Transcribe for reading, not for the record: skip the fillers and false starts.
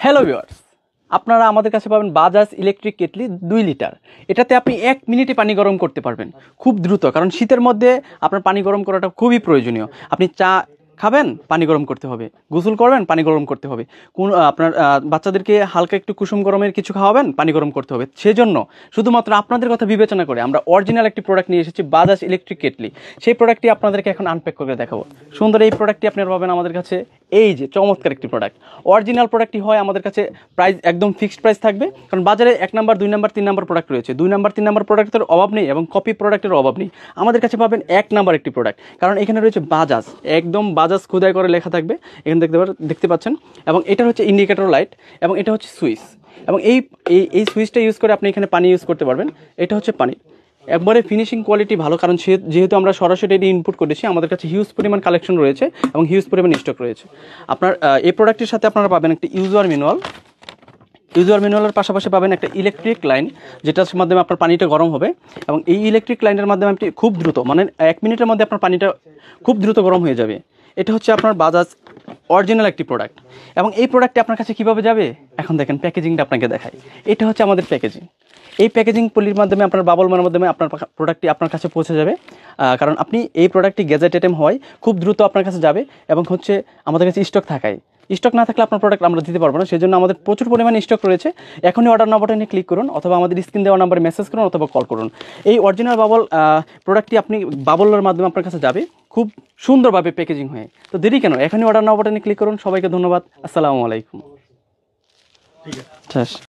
Hello viewers, আপনারা আমাদের কাছে পাবেন বাজাজ ইলেকট্রিক কেটলি 2 লিটার। এটাতে আপনি 1 মিনিটে পানি গরম করতে পারবেন খুব দ্রুত, কারণ শীতের মধ্যে আপনার পানি গরম করাটা খুবই প্রয়োজনীয়। আপনি চা খাবেন, পানি গরম করতে হবে, গোসল করবেন, পানি গরম করতে হবে, কোন আপনার বাচ্চাদেরকে হালকা একটু কুসুম গরমের কিছু খাওয়াবেন, পানি গরম করতে হবে। সেজন্য শুধুমাত্র আপনাদের কথা বিবেচনা করে আমরা অরিজিনাল একটি প্রোডাক্ট নিয়ে এসেছি, বাজাজ ইলেকট্রিক কেটলি। সেই প্রোডাক্টটি আপনাদেরকে এখন আনপ্যাক করে দেখাবো। সুন্দর এই প্রোডাক্টটি আপনারা পাবেন আমাদের কাছে। এই যে চমৎকার একটি প্রোডাক্ট, অরিজিনাল প্রোডাক্টটি হয় আমাদের কাছে। প্রাইস একদম ফিক্সড প্রাইস থাকবে, কারণ বাজারে 1 নাম্বার 2 নাম্বার 3 নাম্বার প্রোডাক্ট রয়েছে। 2 নাম্বার 3 নাম্বার প্রোডাক্টের অভাব নেই এবং কপি প্রোডাক্টের অভাব নেই। আমাদের কাছে পাবেন 1 নাম্বার একটি প্রোডাক্ট, কারণ এখানে রয়েছে বাজাজ, একদম বাজাজ খোদাই করে লেখা থাকবে এখানে দেখতে পাচ্ছেন। এবং এটা হচ্ছে ইন্ডিকেটর লাইট এবং এটা হচ্ছে সুইচ, এবং এই সুইচটা ইউজ করে আপনি এখানে পানি ইউজ করতে পারবেন। এটা হচ্ছে পানি, একবারে ফিনিশিং কোয়ালিটি ভালো, কারণ যেহেতু আমরা সরাসরি এটি ইনপুট করেছি, আমাদের কাছে হিউজ পরিমাণ কালেকশন রয়েছে এবং হিউজ পরিমাণ স্টক রয়েছে। আপনার এই প্রোডাক্টের সাথে আপনারা পাবেন একটা ইউজার ম্যানুয়ালের পাশাপাশি পাবেন একটা ইলেকট্রিক লাইন, যেটার মাধ্যমে আপনার পানিটা গরম হবে। এবং এই ইলেকট্রিক লাইনের মাধ্যমে আপনি খুব দ্রুত, মানে 1 মিনিটের মধ্যে আপনার পানিটা খুব দ্রুত গরম হয়ে যাবে। এটা হচ্ছে আপনার বাজাজ অরিজিনাল একটি প্রোডাক্ট। এবং এই প্রোডাক্টটি আপনার কাছে কীভাবে যাবে এখন দেখেন, প্যাকেজিংটা আপনাকে দেখাই। এটা হচ্ছে আমাদের প্যাকেজিং। এই প্যাকেজিং পলির মাধ্যমে আপনার বাবল মানের মাধ্যমে আপনার প্রোডাক্টটি আপনার কাছে পৌঁছে যাবে, কারণ আপনি এই প্রোডাক্টটি গ্যাজেট আইটেম হয়, খুব দ্রুত আপনার কাছে যাবে। এবং হচ্ছে আমাদের কাছে স্টক না থাকলে আপনার প্রোডাক্ট আমরা দিতে পারবো না, সেজন্য আমাদের প্রচুর পরিমাণে স্টক রয়েছে। এখনই অর্ডার নাও বাটনে ক্লিক করুন, অথবা আমাদের স্ক্রিন দেওয়া নাম্বারে মেসেজ করুন, অথবা কল করুন। এই অরিজিনাল বাবল প্রোডাক্টটি আপনি বাবলের মাধ্যমে আপনার কাছে যাবে খুব সুন্দরভাবে প্যাকেজিং হয়ে। তো দেরি কেন, এখনই অর্ডার নাও বাটনে ক্লিক করুন। সবাইকে ধন্যবাদ। আসসালামু আলাইকুম। ঠিক আছে।